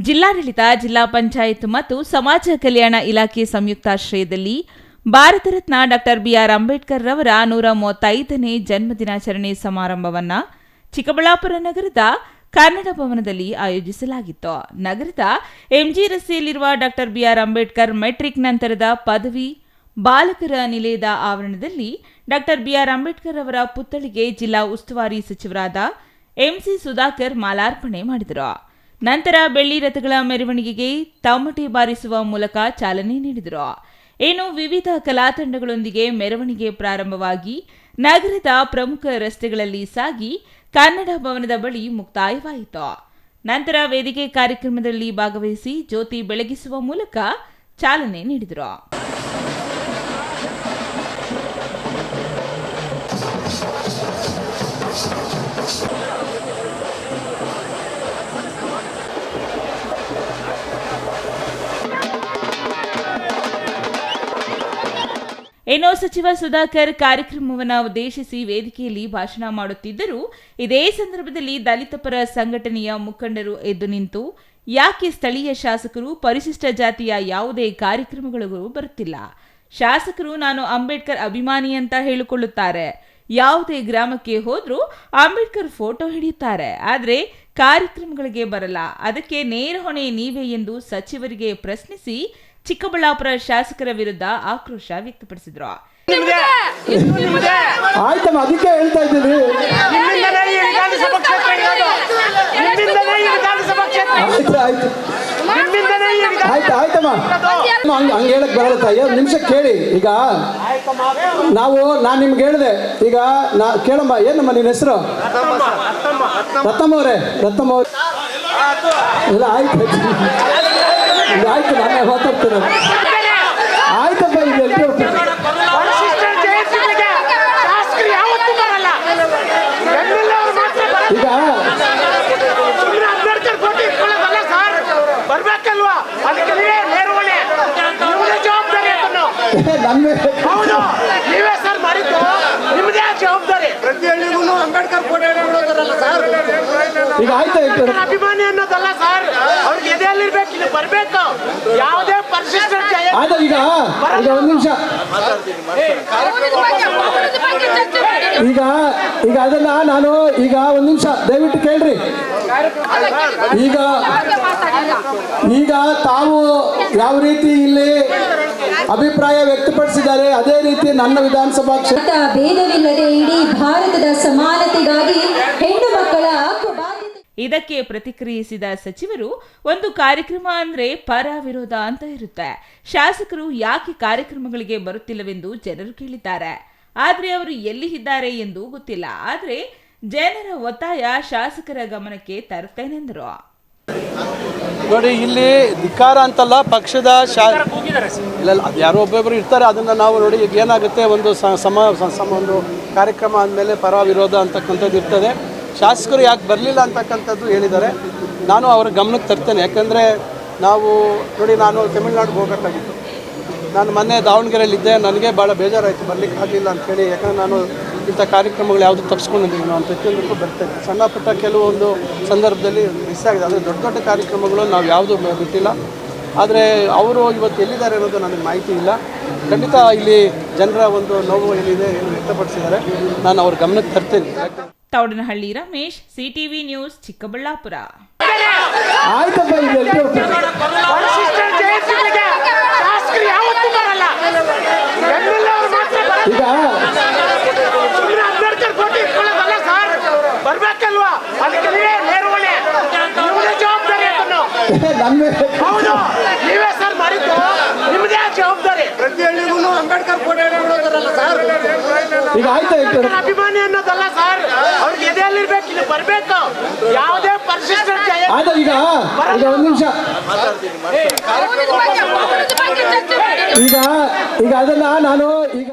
ಜಿಲ್ಲಾಡಳಿತ, ಜಿಲ್ಲಾ ಪಂಚಾಯತ್ ಮತ್ತು ಸಮಾಜ ಕಲ್ಯಾಣ ಇಲಾಖೆ ಸಂಯುಕ್ತಾಶ್ರಯದಲ್ಲಿ ಭಾರತ ರತ್ನ ಡಾಕ್ಟರ್ ಬಿಆರ್ ಅಂಬೇಡ್ಕರ್ ರವರ 135ನೇ ಜನ್ಮದಿನಾಚರಣೆ ಸಮಾರಂಭವನ್ನು ಚಿಕ್ಕಬಳ್ಳಾಪುರ ನಗರದ ಕನ್ನಡ ಭವನದಲ್ಲಿ ಆಯೋಜಿಸಲಾಗಿತ್ತು. ನಗರದ ಎಂಜಿ ರಸ್ತೆಯಲ್ಲಿರುವ ಡಾಕ್ಟರ್ ಬಿಆರ್ ಅಂಬೇಡ್ಕರ್ ಮೆಟ್ರಿಕ್ ನಂತರದ ಪದವಿ ಬಾಲಕರ ನಿಲಯದ ಆವರಣದಲ್ಲಿ ಡಾಕ್ಟರ್ ಬಿಆರ್ ಅಂಬೇಡ್ಕರ್ ಅವರ ಪುತ್ಥಳಿಗೆ ಜಿಲ್ಲಾ ಉಸ್ತುವಾರಿ ಸಚಿವರಾದ ಎಂಸಿ ಸುಧಾಕರ್ ಮಾಲಾರ್ಪಣೆ ಮಾಡಿದರು. ನಂತರ ಬೆಳ್ಳಿ ರಥಗಳ ಮೆರವಣಿಗೆಗೆ ತಮಟೆ ಬಾರಿಸುವ ಮೂಲಕ ಚಾಲನೆ ನೀಡಿದರು. ವಿವಿಧ ಕಲಾ ತಂಡಗಳೊಂದಿಗೆ ಮೆರವಣಿಗೆ ಪ್ರಾರಂಭವಾಗಿ ನಗರದ ಪ್ರಮುಖ ರಸ್ತೆಗಳಲ್ಲಿ ಸಾಗಿ ಕನ್ನಡ ಭವನದ ಬಳಿ ಮುಕ್ತಾಯವಾಯಿತು. ನಂತರ ವೇದಿಕೆ ಕಾರ್ಯಕ್ರಮದಲ್ಲಿ ಭಾಗವಹಿಸಿ ಜ್ಯೋತಿ ಬೆಳಗಿಸುವ ಮೂಲಕ ಚಾಲನೆ ನೀಡಿದರು. ಸಚಿವ ಸುಧಾಕರ್ ಕಾರ್ಯಕ್ರಮವನ್ನು ಉದ್ದೇಶಿಸಿ ವೇದಿಕೆಯಲ್ಲಿ ಭಾಷಣ ಮಾಡುತ್ತಿದ್ದರು. ಇದೇ ಸಂದರ್ಭದಲ್ಲಿ ದಲಿತ ಪರ ಸಂಘಟನೆಯ ಮುಖಂಡರು ಎದ್ದು ನಿಂತು, ಯಾಕೆ ಸ್ಥಳೀಯ ಶಾಸಕರು ಪರಿಶಿಷ್ಟ ಜಾತಿಯ ಯಾವುದೇ ಕಾರ್ಯಕ್ರಮಗಳಿಗೂ ಬರುತ್ತಿಲ್ಲ? ಶಾಸಕರು ನಾನು ಅಂಬೇಡ್ಕರ್ ಅಭಿಮಾನಿ ಅಂತ ಹೇಳಿಕೊಳ್ಳುತ್ತಾರೆ. ಯಾವುದೇ ಗ್ರಾಮಕ್ಕೆ ಹೋದ್ರೂ ಅಂಬೇಡ್ಕರ್ ಫೋಟೋ ಹಿಡಿಯುತ್ತಾರೆ, ಆದರೆ ಕಾರ್ಯಕ್ರಮಗಳಿಗೆ ಬರಲ್ಲ. ಅದಕ್ಕೆ ನೇರ ಹೊಣೆ ನೀವೇ ಎಂದು ಸಚಿವರಿಗೆ ಪ್ರಶ್ನಿಸಿ ಚಿಕ್ಕಬಳ್ಳಾಪುರ ಶಾಸಕರ ವಿರುದ್ಧ ಆಕ್ರೋಶ ವ್ಯಕ್ತಪಡಿಸಿದ್ರು. ಆಯ್ತಮ್ಮ, ಅದಕ್ಕೆ ಹೇಳ್ತಾ ಇದ್ದೀವಿ. ಆಯ್ತಮ್ಮ, ಹಂಗೆ ಹೇಳಕ್ ಬರಲ್ಲ ತಾಯಿ, ಒಂದು ನಿಮಿಷ ಕೇಳಿ. ಈಗ ನಾನು ನಿಮ್ಗೆ ಹೇಳಿದೆ, ಈಗ ಕೇಳಮ್ಮ, ಏನಮ್ಮ ನಿನ್ನ ಹೆಸರು? ರತ್ನಮ್ಮ ಅವರೇ. ಇಲ್ಲ, ಆಯ್ತು ನಾನೇ ಮಾತಾಡ್ತೇನೆ. ಆಯ್ತಪ್ಪ, ಈಗ ಈಗ ಆಯ್ತು ಅಭಿಮಾನಿ ಅನ್ನೋದಲ್ಲ ಸರ್, ಅವ್ರಿಗೆ ಎದೆಯಲ್ಲಿರ್ಬೇಕು, ಇಲ್ಲಿ ಬರ್ಬೇಕು. ಯಾವುದೇ ಪರಿಶಿಷ್ಟ ಈಗ ಒಂದು ನಿಮಿಷ, ಈಗ ಅದನ್ನ ನಾನು ಈಗ ಒಂದು ನಿಮಿಷ ದಯವಿಟ್ಟು ಕೇಳ್ರಿ. ಈಗ ತಾವು ಯಾವ ರೀತಿ ಇಲ್ಲಿ ಅಭಿಪ್ರಾಯ ವ್ಯಕ್ತಪಡಿಸಿದ್ದಾರೆ, ಅದೇ ರೀತಿ ನನ್ನ ವಿಧಾನಸಭಾ ಕ್ಷೇತ್ರ ಭೇದವಿಲ್ಲದೆ ಇಡೀ ಭಾರತದ ಸಮಾನತೆಗಾಗಿ ಹೆಣ್ಣು ಮಕ್ಕಳ ಇದಕ್ಕೆ ಪ್ರತಿಕ್ರಿಯಿಸಿದ ಸಚಿವರು, ಒಂದು ಕಾರ್ಯಕ್ರಮ ಅಂದ್ರೆ ಪರ ವಿರೋಧ ಅಂತ ಇರುತ್ತೆ. ಶಾಸಕರು ಯಾಕೆ ಕಾರ್ಯಕ್ರಮಗಳಿಗೆ ಬರುತ್ತಿಲ್ಲವೆಂದು ಜನರು ಕೇಳಿದ್ದಾರೆ, ಆದ್ರೆ ಅವರು ಎಲ್ಲಿ ಇದ್ದಾರೆ ಎಂದು ಗೊತ್ತಿಲ್ಲ. ಆದ್ರೆ ಜನರ ಒತ್ತಾಯ ಶಾಸಕರ ಗಮನಕ್ಕೆ ತರುತ್ತೇನೆಂದರು. ನೋಡಿ, ಇಲ್ಲಿ ಧಿಕ್ಕಾರ ಅಂತಲ್ಲ, ಪಕ್ಷದ ಇಲ್ಲ ಯಾರೋ ಒಬ್ಬೊಬ್ಬರು ಇರ್ತಾರೆ. ಅದನ್ನು ನಾವು ನೋಡಿ, ಈಗ ಏನಾಗುತ್ತೆ, ಒಂದು ಒಂದು ಕಾರ್ಯಕ್ರಮ ಅಂದಮೇಲೆ ಪರ ವಿರೋಧ ಅಂತಕ್ಕಂಥದ್ದು ಇರ್ತದೆ. ಶಾಸಕರು ಯಾಕೆ ಬರಲಿಲ್ಲ ಅಂತಕ್ಕಂಥದ್ದು ಹೇಳಿದ್ದಾರೆ. ನಾನು ಅವರ ಗಮನಕ್ಕೆ ತರ್ತೇನೆ. ಯಾಕಂದರೆ ನಾವು ನೋಡಿ, ನಾನು ತಮಿಳ್ನಾಡಿಗೆ ಹೋಗೋಕ್ಕಾಗಿತ್ತು. ನಾನು ಮೊನ್ನೆ ದಾವಣಗೆರೆಯಲ್ಲಿದ್ದೆ. ನನಗೆ ಭಾಳ ಬೇಜಾರಾಯಿತು ಬರಲಿಕ್ಕೆ ಆಗಲಿಲ್ಲ ಅಂಥೇಳಿ. ಯಾಕಂದರೆ ನಾನು ಇಂಥ ಕಾರ್ಯಕ್ರಮಗಳು ಯಾವುದು ತಪ್ಪಿಸ್ಕೊಂಡಿದ್ದೀನಿ. ನಾನು ಪ್ರತಿಯೊಂದಕ್ಕೂ ಬರ್ತೇನೆ. ಸಣ್ಣ ಪುಟ್ಟ ಕೆಲವೊಂದು ಸಂದರ್ಭದಲ್ಲಿ ಮಿಸ್ ಆಗಿದೆ. ಆದರೆ ದೊಡ್ಡ ದೊಡ್ಡ ಕಾರ್ಯಕ್ರಮಗಳು ನಾವು ಯಾವುದೂ ಬಿಟ್ಟಿಲ್ಲ. ಆದರೆ ಅವರು ಇವತ್ತು ಎಲ್ಲಿದ್ದಾರೆ ಅನ್ನೋದು ನನಗೆ ಮಾಹಿತಿ ಇಲ್ಲ. ಖಂಡಿತ ಇಲ್ಲಿ ಜನರ ಒಂದು ನೋವು ಏನಿದೆ ಏನು ವ್ಯಕ್ತಪಡಿಸಿದ್ದಾರೆ, ನಾನು ಅವ್ರ ಗಮನಕ್ಕೆ ತರ್ತೇನೆ. Thoudanahalli Ramesh, CTV news, Chikkaballapur. ಬರ್ಬೇಕಲ್ವಾ, ಅದಕ್ಕೆ ನೇರ ಹೊಣೆ, ಜವಾಬ್ದಾರಿ ಅದನ್ನು ನೀವೇ ಸರ್ ಮಾಡಿದ್ದು, ನಿಮ್ಮದೇ ಜವಾಬ್ದಾರಿ. ಪ್ರತಿ ಹಳ್ಳಿಗೂ ಅಂಬೇಡ್ಕರ್ ಫೋಟೋ ಸರ್. ಈಗ ಆಯ್ತು ಅಭಿಮಾನಿ ಅನ್ನೋದಲ್ಲ ಸರ್, ಅವ್ರಿಗೆ ಎದೆಯಲ್ಲಿರ್ಬೇಕು, ಇಲ್ಲಿ ಬರ್ಬೇಕು. ಯಾವುದೇ ಪರಿಶಿಷ್ಟ ಈಗ ಒಂದು ನಿಮಿಷ, ಈಗ ಅದನ್ನ ನಾನು ಈಗ